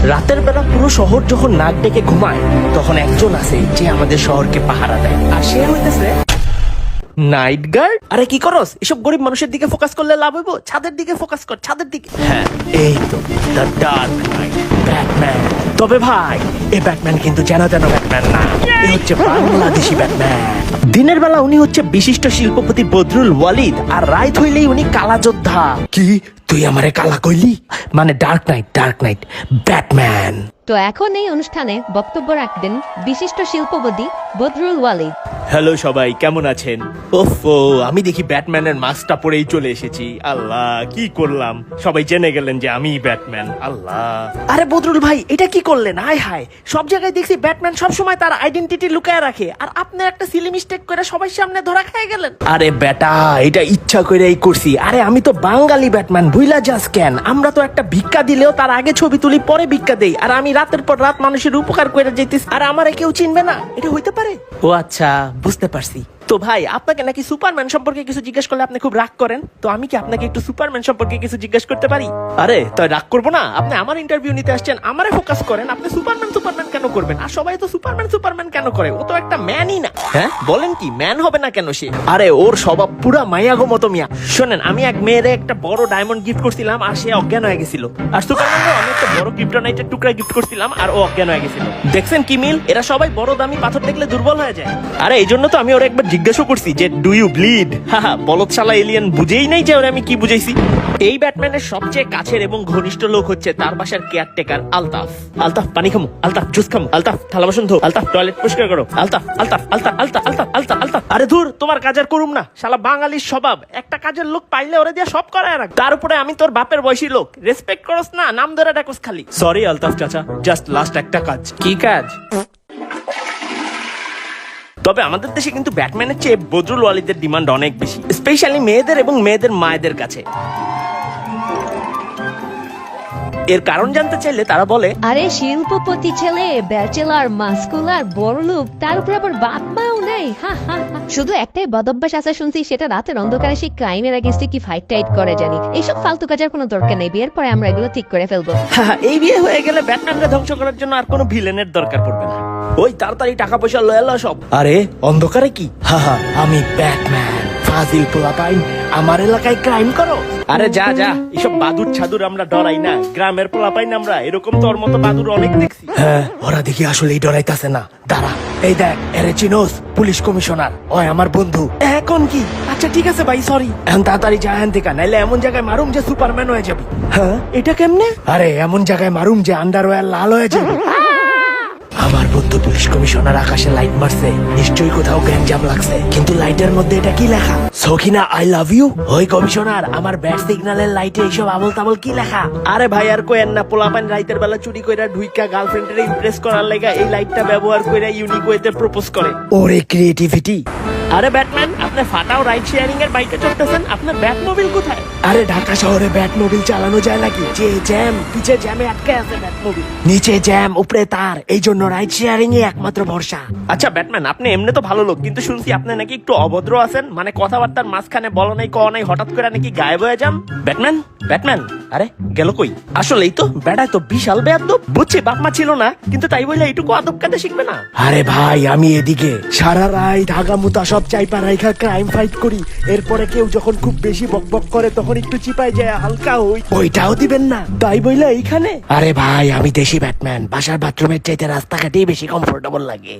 রাতের বেলা পুরো শহর যখন নাক ডেকে ঘুমায় তখন একজন আছে যে আমাদের শহরকে পাহারা দেয়, আর সে হইতেছে নাইট গার্ড। আরে কি করস, এসব গরিব মানুষের দিকে ফোকাস করলে লাভ হইব, ছাদের দিকে ফোকাস কর, ছাদের দিকে। হ্যাঁ এই তো দ্য ডার্ক নাইট, ব্যাটম্যান। তবে ভাই এই ব্যাটম্যান কিন্তু যেন তেন ব্যাটম্যান না, এ হচ্ছে বাংলাদেশি ব্যাটম্যান। দিনের বেলা উনি হচ্ছে বিশিষ্ট শিল্পপতি বদরুল ওয়ালিদ, আর রাত হইলেই উনি কালা যোদ্ধা। কি তুই আমারে কালা কইলি? মানে ডার্ক নাইট ব্যাটম্যান। তো এখন এই অনুষ্ঠানে বক্তব্য রাখবেন বিশিষ্ট শিল্পপতি বদরুল ওয়ালিদ। হ্যালো সবাই, কেমন আছেন? ওফো, আমি দেখি ব্যাটম্যানের মাস্কটা পরেই চলে এসেছি। আল্লাহ, কি করলাম, সবাই জেনে গেলেন যে আমি ব্যাটম্যান। আল্লাহ, আরে বদরুল ভাই এটা কি করলেন? হায় হায়, সব জায়গায় দেখছি ব্যাটম্যান সব সময় তার আইডেন্টিটি লুকায় রাখে, আর আপনি একটা সিলি মিস্টেক করে সবার সামনে ধরা খেয়ে গেলেন। আরে বেটা, এটা ইচ্ছা করেই করছি। আরে আমি তো বাঙালি ব্যাটম্যান, ভুইলা যাস কেন? আমরা তো একটা ভিক্ষা দিলেও তার আগে ছবি তুলি, পরে ভিক্ষা দেই, আর আমি রাতের পর রাত মানুষের উপকার করে যেতেছি, আর আমারে কেউ চিনবে না? এটা হইতে পারে? ও আচ্ছা, বুঝতে পারছি। তো ভাই আপনাকে নাকি সুপারম্যান সম্পর্কে কিছু জিজ্ঞেস করলে আপনি খুব রাগ করেন, তো আমি কি আপনাকে একটু সুপারম্যান সম্পর্কে কিছু জিজ্ঞেস করতে পারি? আরে তাই রাগ করবো না, আপনি আমার ইন্টারভিউ নিতে আসছেন, আমারে ফোকাস করেন। আপনি সুপারম্যান কেন করবেন? আর সবাই তো সুপারম্যান কেন করে? ও তো একটা ম্যানই না। হ্যাঁ বলেন কি, ম্যান হবে না কেন সে? আরে ওর স্বভাব পুরা মাইয়াগো মতো মিয়া। শোনেন, আমি এক মেয়েরে একটা বড় ডায়মন্ড গিফট করছিলাম, আর সে অজ্ঞান হয়ে গেছিল। আর সুপারম্যানও আমি একটা বড় ক্রিপ্টোনাইটের টুকরা গিফট করছিলাম, আর ও অজ্ঞান হয়ে গেছিল। দেখছেন কি মিল? এরা সবাই বড় দামি পাথর দেখলে দুর্বল হয়ে যায়। আরে এই জন্য তো আমি ওরা একবার জিজ্ঞাসা করছি যে ডু ইউ ব্লিড। হাহা, বলদশালা এলিয়েন বুঝেই নাই যে ওরা আমি কি বুঝাইছি। এই ব্যাটম্যানের সবচেয়ে কাছের এবং ঘনিষ্ঠ লোক হচ্ছে তার বাসার কেয়ারটেকার আলতাফ। আলতাফ পানি খামু, আলতাফ জুস খামু, আলতাফ থালা বাসন ধো, আলতাফ টয়লেট পরিষ্কার করো, আলতাফ আলতাফ আলতাফ আলতাফ আলতাফ আলতাফ আলতাফ। আরে ধুর, তোমার কাজের করুম না, শালা বাঙালির স্বভাব। একটা কাজের লোক পাইলে ওরে দিয়ে সব করায় রাখ। তার উপরে আমি তোর বাপের বয়সী লোক, রেসপেক্ট করস না, নাম ধরে ডাকস খালি। সরি আলতাফ চাচা, জাস্ট লাস্ট একটা কাজ। কি কাজ? তবে আমাদের দেশে কিন্তু ব্যাটম্যানের চেয়ে বদরুল ওয়ালিদের ডিমান্ড অনেক বেশি, স্পেশালি মেয়েদের এবং মেয়েদের মায়েদের কাছে। এর কারণ জানতে চাইলে তারা বলে, আরে শিল্পপতি ছেলে, ব্যাচেলার, মাস্কুলার, বড়লোক, তার উপর আবার বাপ মাও নেই। শুধু একটাই বদভ্যাস আছে শুনছি, সেটা রাতের অন্ধকারে সেই ক্রাইমের এগেইনস্টে কি ফাইট টাইট করে জানি। এইসব ফালতু কাজের কোনো দরকার নেই, বিয়ের পরে আমরা এগুলো ঠিক করে ফেলবো। এই বিয়ে হয়ে গেলে ব্যাটম্যানকে ধ্বংস করার জন্য আর কোনো ভিলেনের দরকার পড়বে না। ওই তাড়াতাড়ি টাকা পয়সা লয়ে এলো সব। আরে অন্ধকারে কি? আমি ব্যাটম্যান। ফাজিল পোলাপাইন, আমার এলাকায় ক্রাইম করো? আরে যা যা, এসব বাদুর ছাদুর আমরা ডরাই না, গ্রামের পোলাপাইন আমরা। এরকম তোর মতো বাদুর অনেক দেখছি। হ্যাঁ, ওরা দেখি আসলেই ডরাইতাছে না। দাঁড়া, এই দেখ, এরে চিনোস, পুলিশ কমিশনার, ওই আমার বন্ধু। এখন কি? আচ্ছা ঠিক আছে ভাই, সরি। এখন তাড়াতাড়ি যা এখান থেকে, নাইলে এমন জায়গায় মারুম যে সুপারম্যান হয়ে যাবি। হ্যাঁ, এটা কেমনে? আরে এমন জায়গায় মারুম যে আন্ডারওয়্যার লাল হয়ে যাবে। আমার বন্ধু পুলিশ কমিশনার আকাশে লাইট মারছে, নিশ্চয়ই কোথাও গ্যাঞ্জাম লাগছে। কিন্তু লাইটের মধ্যে এটা কি লেখা? Sakhina I love you. ওই কমিশনার, আমার ব্যাট সিগন্যালের লাইটে এইসব আবল তাবল কি লেখা? আরে ভাই আর কোয়েন না, পোলাপান রাইতের বেলা চুরি কইরা ঢুইকা গার্লফ্রেন্ডের ইমপ্রেস করার লাগা এই লাইটটা ব্যবহার কইরা ইউনিক ওয়েতে প্রপোজ করে। ওরে ক্রিয়েটিভিটি। আরে ব্যাটম্যান, আপনি ফাটাও রাইড শেয়ারিং এর বাইকে চড়তেছেন, আপনার ব্যাটমোবিল কোথায়? আরে ঢাকা শহরে ব্যাটমোবিল চালানো যায় নাকি? যে জ্যাম, পিছে জ্যামে আটকে আছে ব্যাটমোবিল, নিচে জ্যাম, উপরে তার, এই জন্য রাইড শেয়ারিং এ একমাত্র ভরসা। আচ্ছা ব্যাটম্যান, আপনি এমনি তো ভালো লোক, কিন্তু শুনছি আপনি নাকি একটু অভদ্র আছেন, মানে কথাবার্তার মাঝখানে বলা নাই কওয়া নাই, হঠাৎ করে নাকি গায়েব হয়ে যান। ব্যাটম্যান, আরে গেল কই? আসলেই তো বেড়ায় তো বিশাল বেয়াদব। বুঝছি বাপ মা ছিল না, কিন্তু তাই বলে এইটুকু আদব কাঁদে শিখবে না? আরে ভাই, আমি এদিকে সারা রাত হাগামুতা সব চাইপা রাইখা ক্রাইম ফাইট করি, এরপরে কেউ যখন খুব বেশি বকবক করে তখন একটু চিপাই যায় হালকা হই, ওইটাও দিবেন না? তাই বইলে এইখানে? আরে ভাই, আমি দেশি ব্যাটম্যান, বাসার বাথরুমের চাইতে রাস্তাঘাটেই বেশি কমফোর্টেবল লাগে।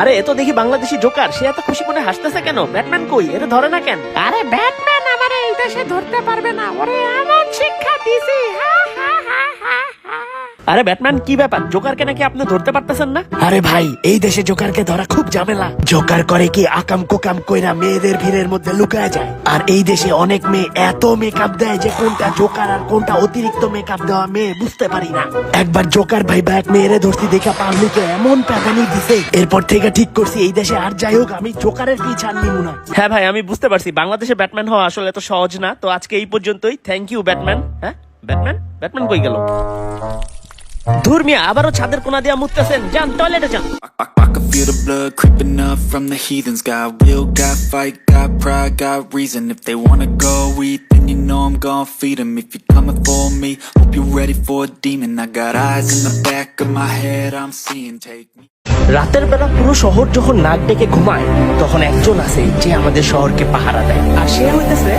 আরে এত দেখি বাংলাদেশি জোকার, সে এত খুশি মনে হাসতেছে কেন? ব্যাটম্যান কই, এর ধরে না কেন? আরে ব্যাটম্যান আমার এই দেশে ধরতে পারবে না, ওরে এমন শিক্ষা দিছি। আরে ব্যাটম্যান, কি ব্যাপার? জোকারকে নাকি আপনি ধরতে পারতেছেন না? আরে ভাই, এই দেশে জোকারকে ধরা খুব ঝামেলা। জোকার করে কি আকাম কোকাম কইরা মেয়েদের ভিড়ের মধ্যে লুকায় যায়, আর এই দেশে অনেক মেয়ে এত মেকআপ দেয় যে কোনটা জোকার আর কোনটা অতিরিক্ত মেকআপ দেওয়া মেয়ে বুঝতে পারি না। একবার জোকার ভাই এক মেয়েরে ধরছি দেখা পাবলিকে এমন প্যাদানি দিছে, এরপর থেকে ঠিক করছি এই দেশে আর যাই হোক আমি জোকারের পিছান নিব না। হ্যাঁ ভাই, আমি বুঝতে পারছি বাংলাদেশে ব্যাটম্যান হওয়া আসলে এত সহজ না। তো আজকে এই পর্যন্তই, থ্যাংক ইউ ব্যাটম্যান। হ্যাঁ ব্যাটম্যান কই গেল? ধুর মিয়া, আবারও ছাদের কোনা দিয়া মুততেছেন, যান টয়লেটে যান। I can feel the blood creeping up from the heathens. Got will, got fight, got pride, got reason. If they wanna go eat, then you know I'm gon' feed them. If you're coming for me, hope you're ready for a demon. I got eyes in the back of my head, I'm seeing. Take me. রাতের বেলা পুরো শহর যখন নাক ডেকে ঘুমায়, তখন একজন আছে যে আমাদের শহরকে পাহারা দেয়, আর সে হইতেছে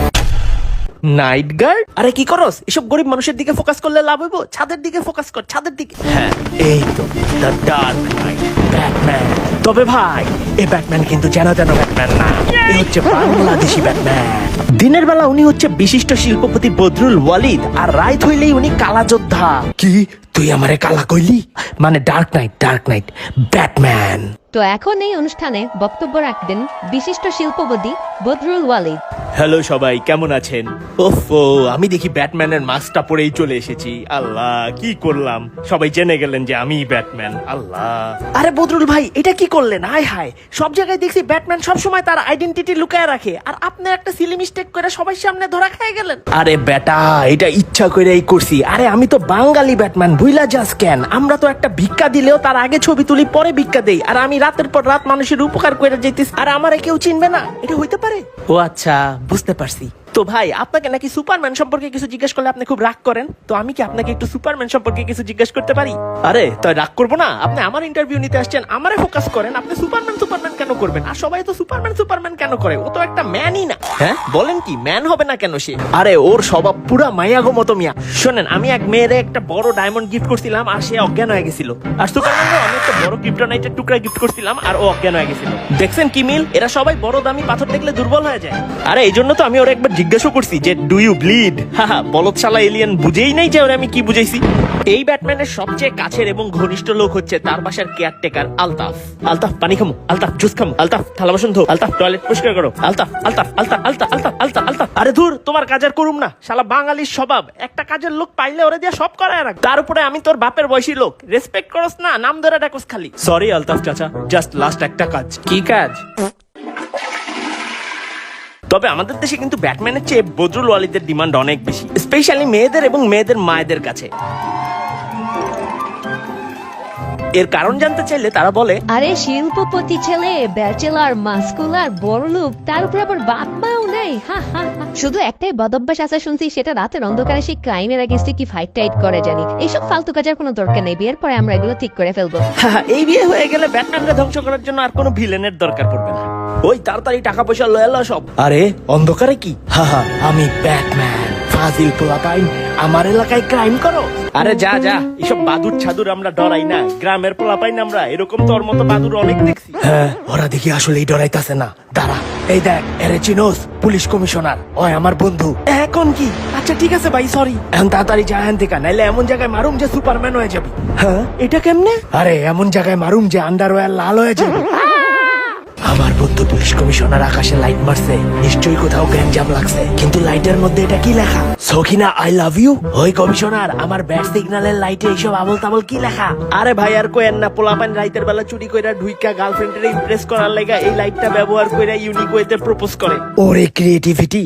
নাইট গার্ড। আরে কি করস, এসব গরিব মানুষের দিকে ফোকাস করলে লাভ হইব, ছাদের দিকে ফোকাস কর, ছাদের দিকে। হ্যাঁ, এই তো দ্য ডার্ক নাইট, ব্যাটম্যান। তবে ভাই, এই ব্যাটম্যান কিন্তু যেন তেন ব্যাটম্যান না, এ হচ্ছে বাংলাদেশি ব্যাটম্যান। দিনের বেলা উনি হচ্ছে বিশিষ্ট শিল্পপতি বদরুল ওয়ালিদ, আর রাত হইলেই উনি কালা যোদ্ধা। কি তুই আমারে কালা কইলি? মানে ডার্ক নাইট ব্যাটম্যান। তো এখন এই অনুষ্ঠানে বক্তব্য রাখবেন বিশিষ্ট শিল্পপতি বদরুল ওয়ালিদ। হ্যালো সবাই, কেমন আছেন? ওফো, আমি দেখি ব্যাটম্যানের মাস্কটা পরেই চলে এসেছি। আল্লাহ, কি করলাম? সবাই জেনে গেলেন যে আমি ব্যাটম্যান। আল্লাহ, আরে বদরুল ভাই, এটা কি করলেন? হায় হায়, সব জায়গায় দেখছি ব্যাটম্যান সবসময় তার আইডেন্টিটি লুকায় রাখে, আর আপনি একটা সিলি মিস্টেক করে সবার সামনে ধরা খেয়ে গেলেন। আরে বেটা, এটা ইচ্ছা করেই করছি। আরে আমি তো বাঙালি ব্যাটম্যান, ভুইলা যাস কেন? আমরা তো একটা ভিক্ষা দিলেও তার আগে ছবি তুলি, পরে ভিক্ষা দেই, আর আমি রাতের পর রাত মানুষের উপকার করে যেতেছি, আর আমারে কেউ চিনবে না? এটা হইতে পারে? ও আচ্ছা, বুঝতে পারছি। তো ভাই, আপনাকে নাকি সুপারম্যান সম্পর্কে কিছু জিজ্ঞেস করলে আপনি খুব রাগ করেন, তো আমি কি আপনাকে একটু সুপারম্যান সম্পর্কে কিছু জিজ্ঞেস করতে পারি? আরে তাই রাগ করবো না, আপনি আমার ইন্টারভিউ নিতে আসছেন, আমারে ফোকাস করেন। আপনি সুপারম্যান কেন করবেন? আর সবাই তো সুপারম্যান কেন করে? ও তো একটা ম্যানই না। হ্যাঁ বলেন কি, ম্যান হবে না কেন সে? আরে ওর স্বভাব পুরা মায়াগো মতো মিয়া। শোনেন, আমি এক মেয়েরে একটা বড় ডায়মন্ড গিফট করছিলাম, আর সে অজ্ঞান হয়ে গেছিল। আর সুপারম্যানও আমি একটা বড় ক্রিপ্টোনাইটের টুকরা গিফট করছিলাম, আর ও অজ্ঞান হয়ে গেছিল। দেখছেন কি মিল? এরা সবাই বড় দামি পাথর দেখলে দুর্বল হয়ে যায়। আরে এই জন্য তো আমি ওরা একবার জিজ্ঞাসা করছি যে ডু ইউ ব্লিড? হাহা, বলদশালা এলিয়েন বুঝেই নাই যে ওরা আমি কি বুঝাইছি। এই ব্যাটম্যানের সবচেয়ে কাছের এবং ঘনিষ্ঠ লোক হচ্ছে তার বাসার কেয়ারটেকার আলতাফ। আলতাফ পানি খামু, আলতাফ জুস খামু, আলতাফ থালা বাসন ধো, আলতাফ টয়লেট পরিষ্কার করো, আলতাফ আলতাফ আলতাফ আলতাফ আলতাফ আলতাফ আলতাফ। আরে ধুর, তোমার কাজের করুম না, শালা বাঙালির স্বভাব। একটা কাজের লোক পাইলে ওরে দিয়ে সব করায় রাখ। তার উপরে আমি তোর বাপের বয়সী লোক, রেসপেক্ট করস না, নাম ধরে ডাকস খালি। সরি আলতাফ চাচা, জাস্ট লাস্ট একটা কাজ। কি কাজ? তবে আমাদের দেশে কিন্তু ব্যাটম্যানের চেয়ে বদরুল ওয়ালিদের ডিমান্ড অনেক বেশি, স্পেশালি মেয়েদের এবং মেয়েদের মায়েদের কাছে। এর কারণ জানতে চাইলে তারা বলে, আরে শিল্পপতি ছেলে, ব্যাচেলার, মাস্কুলার, বড়লোক, তার উপর আবার বাপ মাও নেই। শুধু একটাই বদভ্যাস আছে শুনছি, সেটা রাতের অন্ধকারে সেই ক্রাইমের এগেইনস্টে কি ফাইট টাইট করে জানি। এইসব ফালতু কাজের কোনো দরকার নেই, বিয়ের পরে আমরা এগুলো ঠিক করে ফেলবো। এই বিয়ে হয়ে গেলে ব্যাটম্যানকে ধ্বংস করার জন্য আর কোনো ভিলেনের দরকার পড়বে না। ওই তাড়াতাড়ি টাকা পয়সা লয়ে এলো সব। আরে অন্ধকারে কি? আমি ব্যাটম্যান, ফাজিল পোলাপাইন, আমার এলাকায় ক্রাইম করো। আরে যা যা, এসব বাদুর ছাদুর আমরা ডরাই না, গ্রামের পোলাপাইন আমরা, এরকম তোর মতো বাদুর অনেক দেখছি। হ্যাঁ, ওরা দেখি আসলেই ডরাইতাছে না। দাঁড়া, এই দেখ, এরে চিনোস, পুলিশ কমিশনার, ওই আমার বন্ধু। এখন কি? আচ্ছা ঠিক আছে ভাই, সরি। এখন তাড়াতাড়ি যা হ্যান থেকে, নাইলে এমন জায়গায় মারুম যে সুপারম্যান হয়ে যাবি। হ্যাঁ, এটা কেমনে? আরে এমন জায়গায় মারুম যে আন্ডারওয়্যার লাল হয়ে যাবে। আমার বন্ধু পুলিশ কমিশনার আকাশে লাইট মারছে, নিশ্চয়ই কোথাও গ্যাঞ্জাম লাগছে, কিন্তু লাইটের মধ্যে এটা কি লেখা? Sakhina I love you. ওই কমিশনার, আমার ব্যাট সিগন্যালের লাইটে এইসব আবল তাবল কি লেখা? আরে ভাই আর কোয়েন না, পোলাপান রাইতের বেলা চুরি কইরা ঢুইকা গার্লফ্রেন্ডের ইমপ্রেস করার লাগা এই লাইটটা ব্যবহার কইরা ইউনিক ওয়েতে প্রপোজ করে। ওরে ক্রিয়েটিভিটি।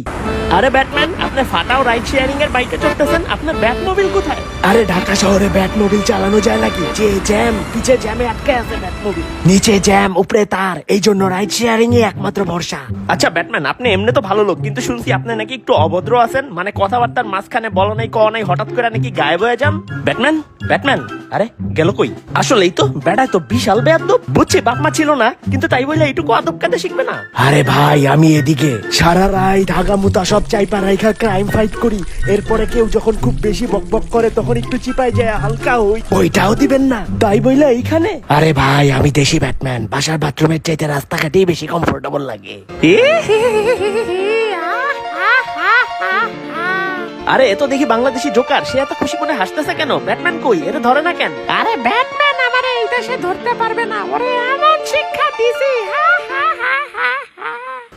আরে ব্যাটম্যান, আপনি ফাটাও রাইড শেয়ারিং এর বাইকে চড়তেছেন, আপনার ব্যাটমোবিল কোথায়? আরে ঢাকা শহরে ব্যাটমোবিল চালানো যায় নাকি? যে জ্যাম, পিছে জ্যামে আটকে আছে ব্যাটমোবিল, নিচে জ্যাম, উপরে তার, এই জন্য রাইড শেয়ারিং এ একমাত্র ভরসা। আচ্ছা ব্যাটম্যান, আপনি এমনি তো ভালো লোক, কিন্তু শুনছি আপনি নাকি একটু অভদ্র আছেন, মানে কথাবার্তার মাঝখানে বলো নাই কও নাই, হঠাৎ করে নাকি গায়েব হয়ে যান। ব্যাটম্যান, আরে গেল কই? আসলেই তো বেড়ায় তো বিশাল বেয়াদব। বুঝছি বাপ মা ছিল না, কিন্তু তাই বলে এইটুকু আদব কাদে শিখবে না? আরে ভাই, আমি এদিকে সারা রাত হাগামুতা সব চাইপা রাইখা ক্রাইম ফাইট করি, এরপরে কেউ যখন খুব বেশি বকবক করে তখন একটু চিপায় যায় হালকা হই, ওইটাও দিবেন না, তাই বইলা এইখানে? আরে ভাই, আমি দেশি ব্যাটম্যান, বাসার বাথরুমের চাইতে রাস্তাঘাটেই বেশি কমফোর্টেবল লাগে। আরে এ তো দেখি বাংলাদেশি জোকার, সে এত খুশি মনে হাসতেছে কেন? ব্যাটম্যান কই? এর ধরে না কেন? আরে ব্যাটম্যান আমারে এই দেশে ধরতে পারবে না, ওরে এমন শিক্ষা দিছি।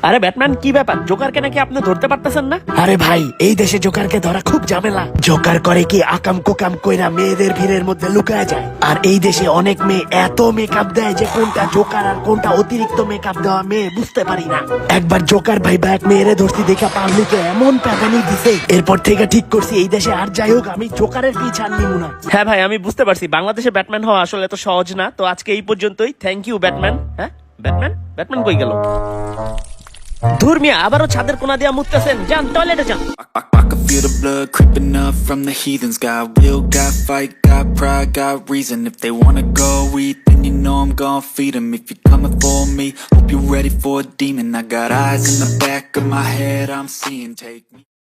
আরে ব্যাটম্যান, কি ব্যাপার? জোকারকে নাকি আপনি ধরতে পারতেছেন না? আরে ভাই, এই দেশে জোকারকে ধরা খুব ঝামেলা। জোকার করে কি আকাম কোকাম কইরা মেয়েদের ভিড়ের মধ্যে লুকায় যায়। আর এই দেশে অনেক মেয়ে এত মেকআপ দেয় যে কোনটা জোকার আর কোনটা অতিরিক্ত মেকআপ দেওয়া মেয়ে বুঝতে পারি না। একবার জোকার ভাই এক মেয়েরে ধরছি দেখা পাবলিকে এমন প্যাদানি দিছে, এরপর থেকে ঠিক করছি এই দেশে আর যাই হোক আমি জোকারের পিছান নিব না। হ্যাঁ ভাই, আমি বুঝতে পারছি বাংলাদেশে ব্যাটম্যান হওয়া আসলে এত সহজ না। তো আজকে এই পর্যন্তই। Thank you Batman. হ্যাঁ, ব্যাটম্যান কই গেল? ধুর মিয়া, আবারও ছাদের কোনা দিয়া মুততেছেন। যান টয়লেটে যান। I can feel the blood creeping up from the heathens. Got will, got fight, got pride, got reason. If they wanna go eat, then you know I'm gon' feed them. If you're coming for me, hope you're ready for a demon. I got eyes in the back of my head, I'm seeing. Take me.